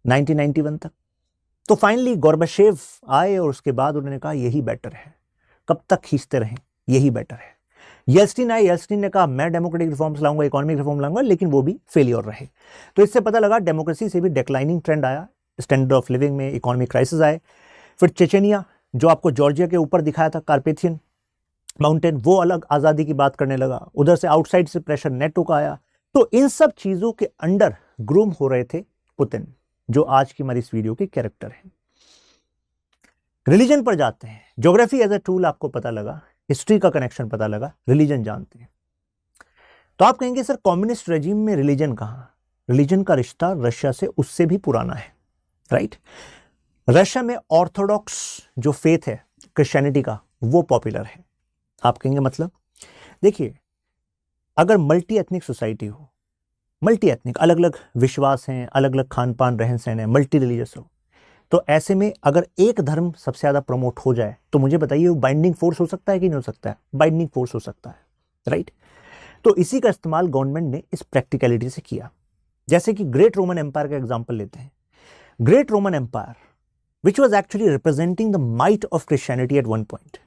1991 तक। तो फाइनली गोर्बाचेव आए और उसके बाद उन्होंने कहा यही बेटर है, कब तक खींचते रहें, यही बेटर है। येल्सिन आए, येल्सिन ने कहा मैं डेमोक्रेटिक रिफॉर्म्स लाऊंगा, इकोनॉमिक रिफॉर्म लाऊंगा, लेकिन वो भी फेलियर रहे। तो इससे पता लगा डेमोक्रेसी से भी डिक्लाइनिंग ट्रेंड आया, स्टैंडर्ड ऑफ लिविंग में इकोनॉमिक क्राइसिस आए। फिर चेचेनिया, जो आपको जॉर्जिया के ऊपर दिखाया था, कार्पेथियन माउंटेन, वो अलग आज़ादी की बात करने लगा। उधर से आउटसाइड से प्रेशर नेटो का आया। तो इन सब चीज़ों के अंडर ग्रूम हो रहे थे पुतिन, जो आज की हमारी इस वीडियो के कैरेक्टर हैं। रिलीजन पर जाते हैं। ज्योग्राफी एज ए टूल आपको पता लगा, हिस्ट्री का कनेक्शन पता लगा, रिलीजन जानते हैं। तो आप कहेंगे सर कम्युनिस्ट रेजिम में रिलीजन कहां? रिलीजन का रिश्ता रशिया से उससे भी पुराना है, राइट? रशिया में ऑर्थोडॉक्स जो फेथ है क्रिश्चियनिटी का, वो पॉपुलर है। आप कहेंगे मतलब? देखिए, अगर मल्टी एथनिक सोसाइटी हो, मल्टी एथनिक, अलग अलग विश्वास हैं, अलग अलग खान पान रहन सहन है, मल्टी रिलीजियस हो, तो ऐसे में अगर एक धर्म सबसे ज्यादा प्रमोट हो जाए तो मुझे बताइए वो बाइंडिंग फोर्स हो सकता है कि नहीं हो सकता है? बाइंडिंग फोर्स हो सकता है, राइट? तो इसी का इस्तेमाल गवर्नमेंट ने इस प्रैक्टिकलिटी से किया। जैसे कि ग्रेट रोमन एम्पायर का एग्जांपल लेते हैं। Great Roman empire which was actually representing the might of Christianity at one point,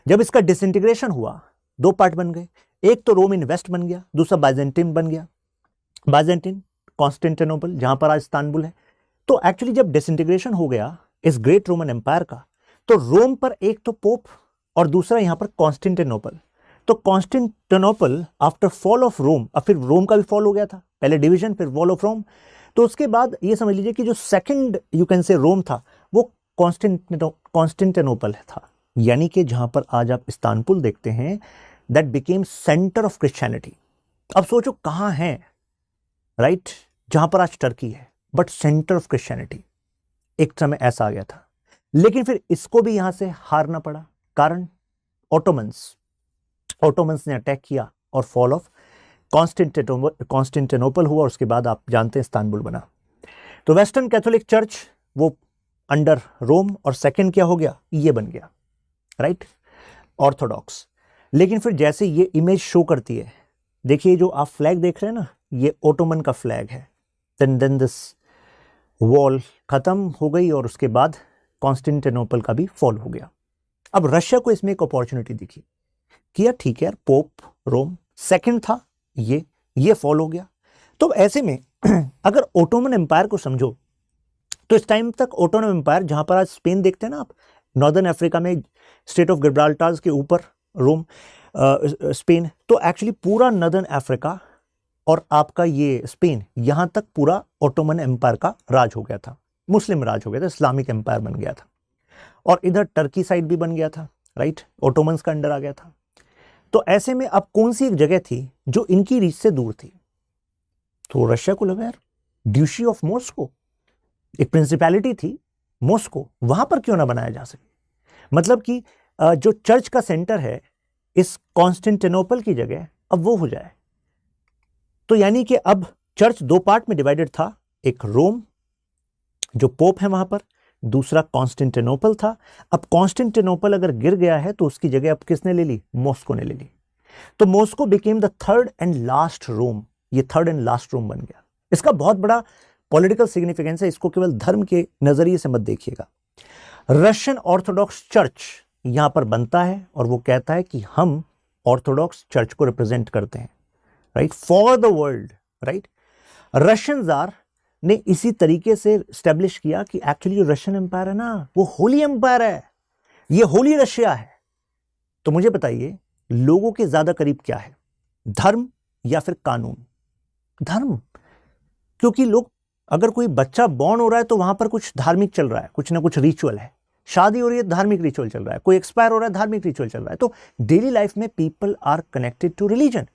जब इसका डिसइंटीग्रेशन हुआ, दो पार्ट बन गए। एक तो रोम इन वेस्ट बन गया, दूसरा बाइजेंटीन बन गया। बाइजेंटीन कॉन्स्टेंटिनोपल, जहां पर आज इस्तांबुल है। तो एक्चुअली जब डिसइंटीग्रेशन हो गया इस ग्रेट रोमन एम्पायर का, तो रोम पर एक तो पोप और दूसरा यहां पर कॉन्स्टेंटिनोपल। तो Constantinople after fall of Rome, अब फिर रोम का भी फॉल हो गया था, पहले डिवीजन फिर फॉल ऑफ रोम। तो उसके बाद ये समझ लीजिए कि जो सेकंड यू कैन से रोम था वो कॉन्स्टेंटिनोपल था, यानी कि जहां पर आज आप इस्तांबुल देखते हैं, that became centre of Christianity. अब सोचो कहां है, राइट? जहां पर आज टर्की है, बट सेंटर ऑफ क्रिश्चियनिटी एक समय ऐसा आ गया था। लेकिन फिर इसको भी यहां से हारना पड़ा, कारण ऑटोमन्स ने अटैक किया और फॉल ऑफ कॉन्स्टेंटिनोपल हुआ। उसके बाद आप जानते हैं इस्तांबुल बना। तो वेस्टर्न कैथोलिक चर्च वो अंडर रोम, और सेकंड क्या हो गया, ये बन गया, राइट? ऑर्थोडॉक्स। लेकिन फिर जैसे ये इमेज शो करती है, देखिए जो आप फ्लैग देख रहे हैं ना, ये ओटोमन का फ्लैग है। देन दिस वॉल खत्म हो गई और उसके बाद कॉन्स्टेंटिनोपल का भी फॉल हो गया। अब रशिया को इसमें एक अपॉर्चुनिटी दिखी, किया ठीक है यार, पोप रोम सेकंड था, ये फॉल हो गया। तो ऐसे में अगर ओटोमन एम्पायर को समझो, तो इस टाइम तक ओटोमन एम्पायर, जहां पर आज स्पेन देखते हैं ना आप, नॉर्दर्न अफ्रीका में स्टेट ऑफ गिब्राल्टार के ऊपर रोम, स्पेन, तो एक्चुअली पूरा नॉर्दर्न अफ्रीका और आपका ये स्पेन, यहां तक पूरा ओटोमन एम्पायर का राज हो गया था, मुस्लिम राज हो गया था, इस्लामिक एम्पायर बन गया था। और इधर टर्की साइड भी बन गया था, राइट, ओटोमन्स का अंडर आ गया था। तो ऐसे में अब कौन सी एक जगह थी जो इनकी रीच से दूर थी? तो रशिया को लगा यार ड्यूशी ऑफ मॉस्को, एक प्रिंसिपैलिटी थी मॉस्को, वहां पर क्यों ना बनाया जा सके। मतलब कि जो चर्च का सेंटर है इस कॉन्स्टेंटिनोपल की जगह अब वो हो जाए। तो यानी कि अब चर्च दो पार्ट में डिवाइडेड था, एक रोम जो पोप है वहां पर, दूसरा कॉन्स्टेंटिनोपल था। अब कॉन्स्टेंटिनोपल अगर गिर गया है तो उसकी जगह अब किसने ले ली? मॉस्को ने ले ली। तो Moscow became the third and last Rome, ये थर्ड एंड लास्ट रोम बन गया। इसका बहुत बड़ा पॉलिटिकल सिग्निफिकेंस है, इसको केवल धर्म के नजरिए से मत देखिएगा। रशियन ऑर्थोडॉक्स चर्च यहां पर बनता है और वो कहता है कि हम ऑर्थोडॉक्स चर्च को रिप्रेजेंट करते हैं, right, for the world, right. Russian jar ने इसी तरीके से स्टैब्लिश किया कि एक्चुअली जो रशियन एम्पायर है ना वो होली एम्पायर है, ये होली रशिया है। तो मुझे बताइए लोगों के ज्यादा करीब क्या है, धर्म या फिर कानून? धर्म, क्योंकि लोग, अगर कोई बच्चा बॉर्न हो रहा है तो वहां पर कुछ धार्मिक चल रहा है, कुछ ना कुछ रिचुअल है, शादी हो रही है धार्मिक रिचुअल चल रहा है, कोई एक्सपायर हो रहा है धार्मिक रिचुअल चल रहा है। तो डेली लाइफ में people are connected to religion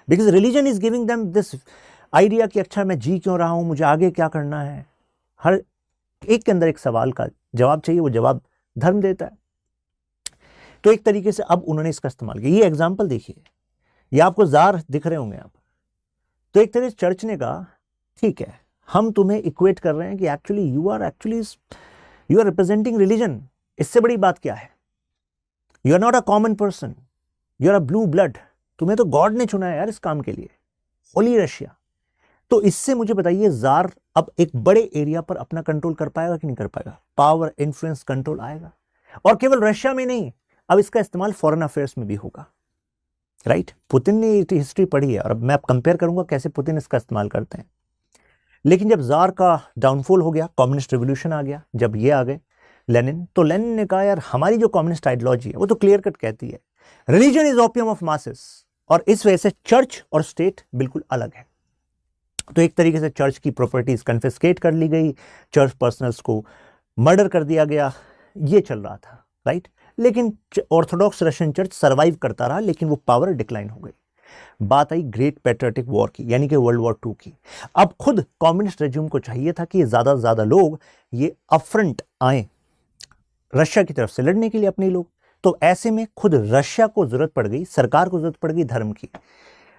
because religion is giving them this idea कि अच्छा मैं जी क्यों रहा हूं, मुझे आगे क्या करना है। हर एक के अंदर एक सवाल का जवाब चाहिए, वो जवाब धर्म देता है। तो एक तरीके से अब उन्होंने इसका इस्तेमाल किया। ये एग्जाम्पल देखिए, ये आपको जार दिख रहे होंगे यहाँ पर। तो एक तरह से चर्च ने कहा ठीक है, हम तुम्हें इक्वेट कर रहे हैं कि actually you are representing religion, इससे बड़ी बात क्या है? You are not a common person, you are a blue blood, तुम्हें तो गॉड ने चुना है यार इस काम के लिए, होली रशिया। तो इससे मुझे बताइए जार अब एक बड़े एरिया पर अपना कंट्रोल कर पाएगा कि नहीं कर पाएगा? पावर, इन्फ्लुएंस, कंट्रोल आएगा। और केवल रशिया में नहीं, अब इसका इस्तेमाल फॉरेन अफेयर्स में भी होगा, राइट। पुतिन ने हिस्ट्री पढ़ी है और अब मैं कंपेयर करूंगा कैसे पुतिन इसका इस्तेमाल करते हैं। लेकिन जब जार का डाउनफॉल हो गया, कम्युनिस्ट रिवोल्यूशन आ गया, जब ये आ गए लेनिन, तो लेनिन ने कहा यार हमारी जो कम्युनिस्ट आइडियोलॉजी है वो तो क्लियर कट कहती है religion is opium of masses, और इस वजह से चर्च और स्टेट बिल्कुल अलग है। तो एक तरीके से चर्च की प्रॉपर्टीज कन्फिस्केट कर ली गई, चर्च पर्सनल्स को मर्डर कर दिया गया, ये चल रहा था, राइट। लेकिन ऑर्थोडॉक्स रशियन चर्च सर्वाइव करता रहा, लेकिन वो पावर डिक्लाइन हो गई। बात आई ग्रेट पैट्रियोटिक वॉर की, यानी कि वर्ल्ड वॉर 2 की। अब खुद कम्युनिस्ट रेज्यूम को चाहिए था कि ज्यादा से ज्यादा लोग ये अपफ्रंट आए रशिया की तरफ से लड़ने के लिए अपने लोग। तो ऐसे में खुद रशिया को जरूरत पड़ गई, सरकार को जरूरत पड़ गई धर्म की,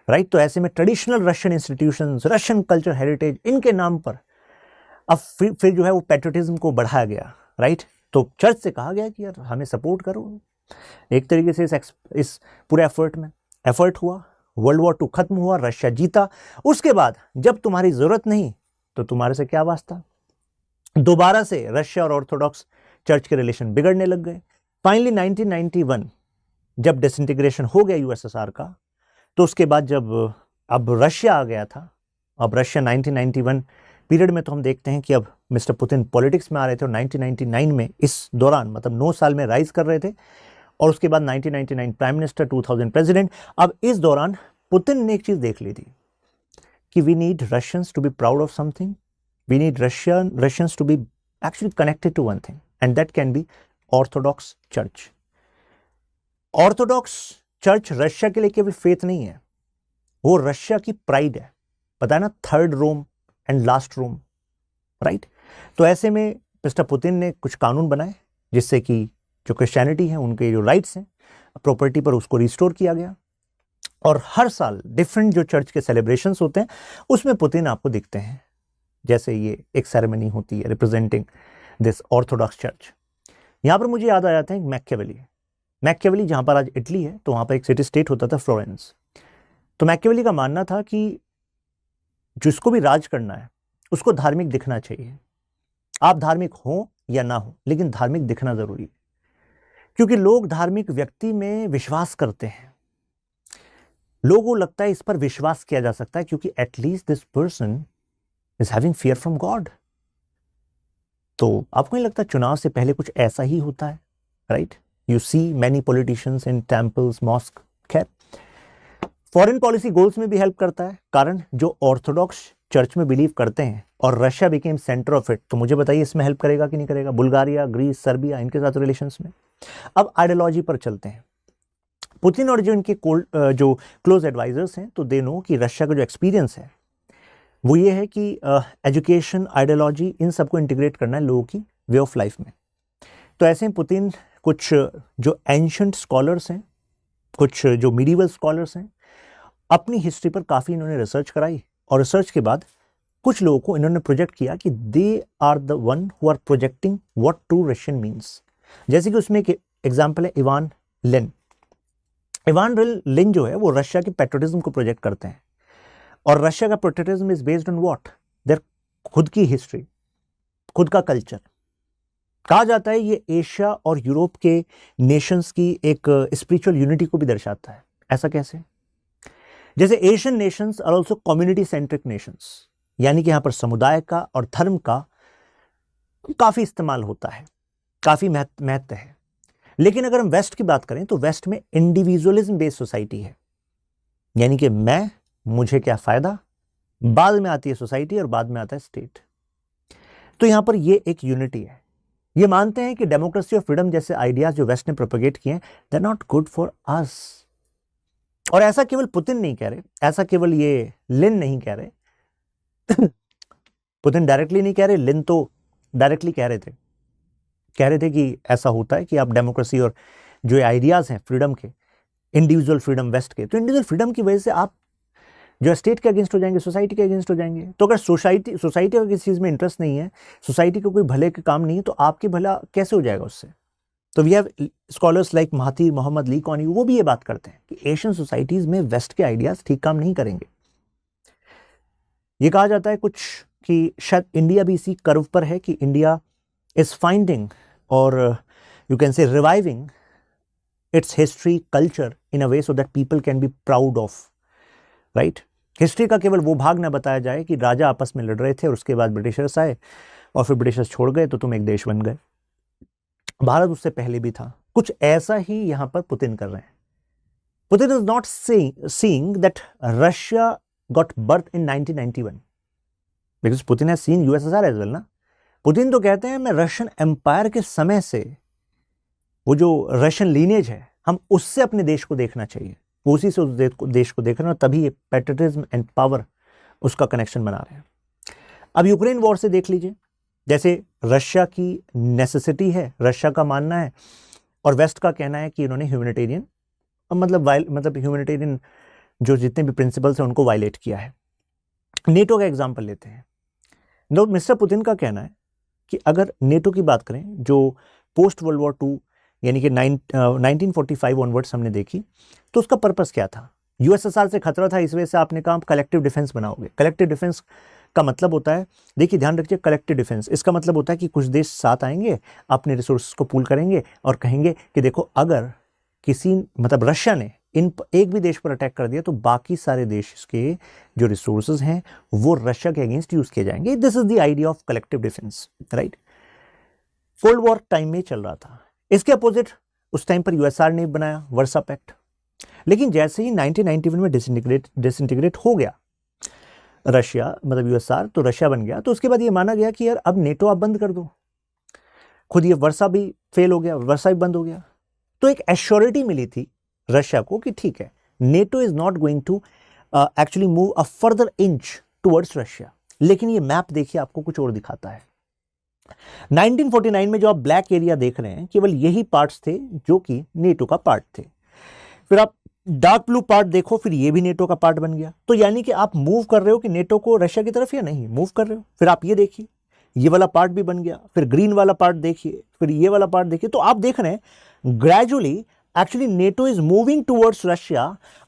राइट। तो ऐसे में traditional Russian institutions, Russian culture, heritage, इनके नाम पर अब फिर जो है वो पैट्रियोटिज्म को बढ़ाया गया, राइट। तो चर्च से कहा गया कि यार हमें सपोर्ट करो। एक तरीके से इस पूरे एफर्ट में एफर्ट हुआ, वर्ल्ड वॉर 2 खत्म हुआ, रशिया जीता। उसके बाद जब तुम्हारी जरूरत नहीं तो तुम्हारे से क्या वास्ता, दोबारा से रशिया और ऑर्थोडॉक्स चर्च के रिलेशन बिगड़ने लग गए। फाइनली 1991 जब डिसइंटीग्रेशन हो गया यूएसएसआर का, तो उसके बाद जब अब रशिया आ गया था, अब रशिया 1991 पीरियड में तो हम देखते हैं कि अब मिस्टर पुतिन पॉलिटिक्स में आ रहे थे और 1999 में इस दौरान मतलब 9 साल में राइज कर रहे थे, और उसके बाद 1999 प्राइम मिनिस्टर, 2000 प्रेसिडेंट। अब इस दौरान पुतिन ने एक चीज देख ली थी कि we need Russians to be proud of something, we need Russians to be actually connected to one thing, and that can be orthodox church. Orthodox church Russia के लिए केवल फेथ नहीं है, वो रशिया की प्राइड है। पता है ना, third Rome and last Rome, right. तो ऐसे में मिस्टर पुतिन ने कुछ कानून बनाए जिससे कि जो क्रिश्चियनिटी है उनके जो राइट्स हैं प्रॉपर्टी पर, उसको रिस्टोर किया गया। और हर साल डिफरेंट जो चर्च के सेलिब्रेशंस होते हैं उसमें पुतिन आपको दिखते हैं, जैसे ये एक सेरेमनी होती है रिप्रेजेंटिंग दिस ऑर्थोडॉक्स चर्च। यहां पर मुझे याद आ जाता है मैकियावेली जहां पर आज इटली है, तो वहां पर एक सिटी स्टेट होता था फ्लोरेंस। तो मैकियावेली का मानना था कि जिसको भी राज करना है उसको धार्मिक दिखना चाहिए। आप धार्मिक हो या ना हो, लेकिन धार्मिक दिखना जरूरी है, क्योंकि लोग धार्मिक व्यक्ति में विश्वास करते हैं। लोगों को लगता है इस पर विश्वास किया जा सकता है क्योंकि at least this person is having fear from God. तो आपको नहीं लगता चुनाव से पहले कुछ ऐसा ही होता है, right? You see many politicians in temples, mosque. खैर, फॉरेन पॉलिसी गोल्स में भी हेल्प करता है, कारण जो ऑर्थोडॉक्स चर्च में बिलीव करते हैं और Russia became centre of it, तो मुझे बताइए इसमें हेल्प करेगा कि नहीं करेगा? बुल्गारिया, ग्रीस, सर्बिया, इनके साथ रिलेशंस में। अब आइडियोलॉजी पर चलते हैं। पुतिन और जो इनके जो क्लोज एडवाइजर्स हैं, तो दे नो कि रशिया का जो एक्सपीरियंस है वो ये है कि एजुकेशन, आइडियोलॉजी, इन सबको इंटीग्रेट करना है लोगों की वे ऑफ लाइफ में। तो ऐसे ही पुतिन कुछ जो एंशंट स्कॉलर्स हैं, कुछ जो मीडिवल स्कॉलर्स हैं, अपनी हिस्ट्री पर काफ़ी इन्होंने रिसर्च कराई, और रिसर्च के बाद कुछ लोगों को इन्होंने प्रोजेक्ट किया कि they are the one who are projecting what true Russian means. जैसे कि उसमें एक एग्जाम्पल है इवान लिन। इवान लिन जो है वो रशिया के पेट्रोटिज्म को प्रोजेक्ट करते हैं, और रशिया का patriotism is based on what? Their खुद की हिस्ट्री, खुद का कल्चर। कहा जाता है ये एशिया और यूरोप के नेशंस की एक स्पिरिचुअल यूनिटी को भी दर्शाता है। ऐसा कैसे? जैसे Asian nations are also community centric nations, यानी कि यहां पर समुदाय का और धर्म का काफी इस्तेमाल होता है, काफी महत्व है। लेकिन अगर हम वेस्ट की बात करें तो वेस्ट में इंडिविजुअलिज्म बेस्ड सोसाइटी है, यानी कि मैं, मुझे क्या फायदा, बाद में आती है सोसाइटी और बाद में आता है स्टेट। तो यहां पर ये एक यूनिटी है। ये मानते हैं कि डेमोक्रेसी और फ्रीडम जैसे आइडियाज जो वेस्ट ने प्रोपेगेट किए हैं, they are not good for us. और ऐसा केवल पुतिन नहीं कह रहे, ऐसा केवल ये लिन नहीं कह रहे पुतिन डायरेक्टली नहीं कह रहे, लिन तो डायरेक्टली कह रहे थे कि ऐसा होता है कि आप डेमोक्रेसी और जो आइडियाज हैं फ्रीडम के, इंडिविजुअल फ्रीडम वेस्ट के, तो इंडिविजुअल फ्रीडम की वजह से आप जो स्टेट के अगेंस्ट हो जाएंगे, सोसाइटी के अगेंस्ट हो जाएंगे। तो अगर सोसाइटी का किसी चीज़ में इंटरेस्ट नहीं है, सोसाइटी को कोई भले के काम नहीं है, तो आपकी भला कैसे हो जाएगा उससे? तो we have scholars like Mahathir Mohamad, Lee Kuan Yew, वो भी ये बात करते हैं कि एशियन सोसाइटीज में वेस्ट के आइडियाज ठीक काम नहीं करेंगे। ये कहा जाता है कुछ कि शायद इंडिया भी इसी कर्व पर है कि इंडिया इज फाइंडिंग और यू कैन से reviving it's history, culture in a way so that people can be proud of, right? History का केवल वो भाग ना बताया जाए कि राजा आपस में लड़ रहे थे और उसके बाद ब्रिटिशर्स आए और फिर ब्रिटिशर्स छोड़ गए तो तुम एक देश बन गए। भारत उससे पहले भी था। कुछ ऐसा ही यहां पर पुतिन कर रहे हैं। Putin is not seeing that Russia got birth in 1991 because Putin has seen USSR as well ना। पुतिन तो कहते हैं मैं रशियन एम्पायर के समय से, वो जो रशियन लीनेज है, हम उससे अपने देश को देखना चाहिए, वो उसी से उस देश को देख रहे हैं, तभी ये पैट्रियटिज्म एंड पावर उसका कनेक्शन बना रहे हैं। अब यूक्रेन वॉर से देख लीजिए, जैसे रशिया की नेसेसिटी है, रशिया का मानना है, और वेस्ट का कहना है कि इन्होंने ह्यूमैनिटेरियन मतलब ह्यूमैनिटेरियन जो जितने भी प्रिंसिपल्स हैं उनको वायलेट किया है। नेटो का एग्जांपल लेते हैं। नो, मिस्टर पुतिन का कहना है कि अगर नेटो की बात करें, जो पोस्ट वर्ल्ड वॉर 2 यानी कि 1945 ऑनवर्ड्स हमने देखी, तो उसका पर्पस क्या था? यूएसएसआर से खतरा था, इस वजह से आपने कहा कलेक्टिव डिफेंस बनाओगे। कलेक्टिव डिफेंस का मतलब होता है, देखिए ध्यान रखिए, कलेक्टिव डिफेंस इसका मतलब होता है कि कुछ देश साथ आएंगे, अपने रिसोर्स को पूल करेंगे और कहेंगे कि देखो अगर किसी मतलब रशिया ने एक भी देश पर अटैक कर दिया तो बाकी सारे देश के जो रिसोर्सेज हैं वो रशिया के अगेंस्ट यूज किए जाएंगे। This is the idea of collective defence, right? Cold war time में चल रहा था। इसके अपोजिट उस टाइम पर यूएसआर ने बनाया वर्सा पैक्ट, लेकिन जैसे ही 1991 में डिसइंटीग्रेट हो गया रशिया, मतलब यूएसआर, तो रशिया बन गया। तो उसके बाद ये माना गया कि यार अब नेटो आप बंद कर दो। खुद ये वर्सा भी फेल हो गया, वर्सा भी बंद हो गया। तो एक एश्योरिटी मिली थी रशिया को कि ठीक है, NATO is not going to actually move a further inch towards Russia. लेकिन ये मैप देखिए आपको कुछ और दिखाता है। 1949 में जो आप ब्लैक एरिया देख रहे हैं, केवल यही पार्ट्स थे जो कि नेटो का पार्ट थे। फिर आप डार्क ब्लू पार्ट देखो, फिर ये भी नेटो का पार्ट बन गया। तो यानी कि आप मूव कर रहे हो कि नेटो को रशिया की तरफ या नहीं मूव कर रहे हो। फिर आप ये देखिए, ये वाला पार्ट भी बन गया, फिर ग्रीन वाला पार्ट देखिए, फिर ये वाला पार्ट देखिए। तो आप देख रहे हैं gradually actually NATO is moving towards Russia.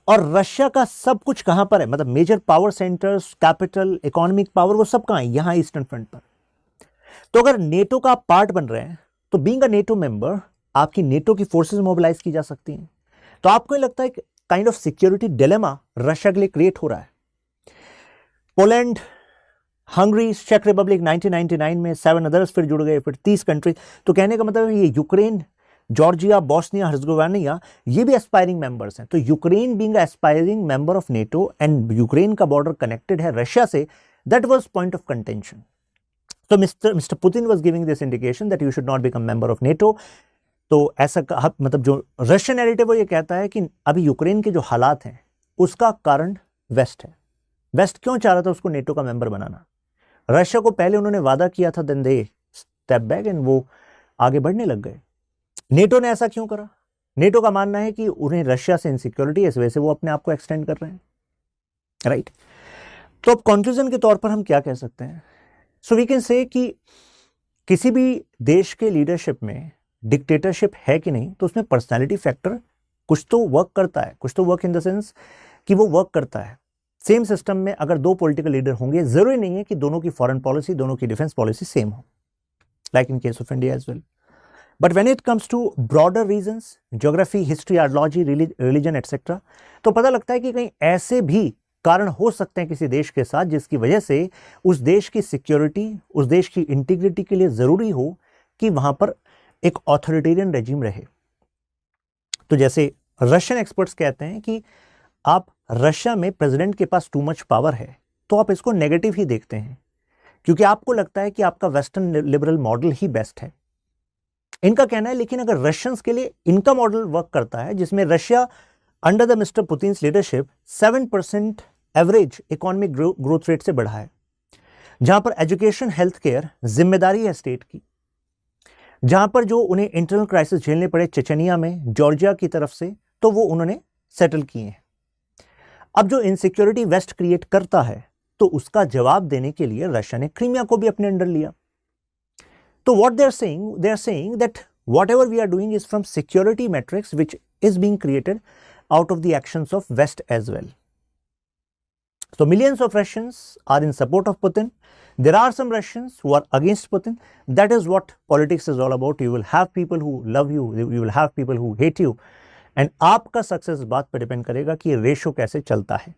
और रशिया का सब कुछ कहां पर है, मतलब major power centres, capital, economic power, वो सब कहां है? यहां ईस्टर्न फ्रंट पर। तो अगर नेटो का पार्ट बन रहे हैं तो बीइंग अ नेटो मेंबर आपकी नेटो की फोर्सेस मोबिलाइज की जा सकती हैं। तो आपको ये लगता है कि kind of security dilemma Russia के लिए क्रिएट हो रहा है। पोलैंड, हंगरी, चेक रिपब्लिक 1999 में 7 अदर्स फिर जुड़ गए, फिर 30 कंट्री। तो कहने का मतलब है ये यूक्रेन जॉर्जिया, बोस्निया हर्जगोविना, ये भी एस्पायरिंग मेंबर्स हैं। तो Ukraine being aspiring member of NATO and Ukraine का बॉर्डर कनेक्टेड है रशिया से, that was point of contention. तो mister Putin was giving this indication that you should not become member of NATO. तो ऐसा मतलब जो रशियन नैरेटिव वो ये कहता है कि अभी यूक्रेन के जो हालात हैं उसका कारण वेस्ट है। वेस्ट क्यों चाह रहा था उसको नेटो का मेंबर बनाना? रशिया को पहले उन्होंने वादा किया था, then they step back and वो आगे बढ़ने लग गए। नेटो ने ऐसा क्यों करा? नेटो का मानना है कि उन्हें रशिया से इनसिक्योरिटी, इस वजह से वो अपने आप को एक्सटेंड कर रहे हैं, राइट। तो अब कंक्लूजन के तौर पर हम क्या कह सकते हैं? सो वी कैन से कि किसी भी देश के लीडरशिप में डिक्टेटरशिप है कि नहीं, तो उसमें पर्सनालिटी फैक्टर कुछ तो वर्क करता है। कुछ तो वर्क इन द सेंस कि वो वर्क करता है। सेम सिस्टम में अगर दो पॉलिटिकल लीडर होंगे, जरूरी नहीं है कि दोनों की फॉरेन पॉलिसी, दोनों की डिफेंस पॉलिसी सेम हो, like in case of India as well. But when it comes to broader regions, geography, history, ideology, religion etcetera, तो पता लगता है कि कहीं ऐसे भी कारण हो सकते हैं किसी देश के साथ जिसकी वजह से उस देश की सिक्योरिटी, उस देश की इंटीग्रिटी के लिए जरूरी हो कि वहां पर एक ऑथोरिटेरियन रेजिम रहे। तो जैसे रशियन एक्सपर्ट्स कहते हैं कि आप रशिया में प्रेसिडेंट के पास टू मच पावर है, तो आप इसको नेगेटिव ही देखते हैं क्योंकि आपको लगता है कि आपका वेस्टर्न लिबरल मॉडल ही बेस्ट है। इनका कहना है लेकिन अगर रशियंस के लिए इनका मॉडल वर्क करता है जिसमें Russia under the mister Putin's leadership 7% average economic growth rate से बढ़ा है, जहां पर एजुकेशन, हेल्थ केयर जिम्मेदारी है स्टेट की, जहां पर जो उन्हें इंटरनल क्राइसिस झेलने पड़े चेचनिया में, जॉर्जिया की तरफ से, तो वो उन्होंने सेटल किए हैं। अब जो इनसिक्योरिटी वेस्ट क्रिएट करता है, तो उसका जवाब देने के लिए रशिया ने क्रीमिया को भी अपने अंडर लिया। तो what they are saying that whatever we are doing is from security matrix which is being created out of the actions of West as well. So millions of Russians are in support of Putin. There are some Russians who are against Putin. That is what politics is all about. You will have people who love you, you will have people who hate you. And आपका success इस बात पर depend करेगा कि ratio कैसे चलता है।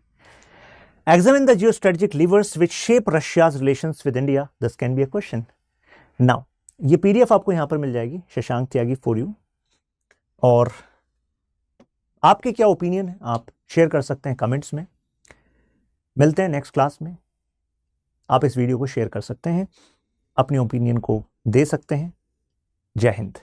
Examine the geostrategic levers which shape Russia's relations with India. This can be a question. Now, ये PDF आपको यहाँ पर मिल जाएगी, शशांक त्यागी for you. और आपके क्या ओपिनियन है आप शेयर कर सकते हैं कमेंट्स में। मिलते हैं नेक्स्ट क्लास में। आप इस वीडियो को शेयर कर सकते हैं, अपने ओपिनियन को दे सकते हैं। जय हिंद।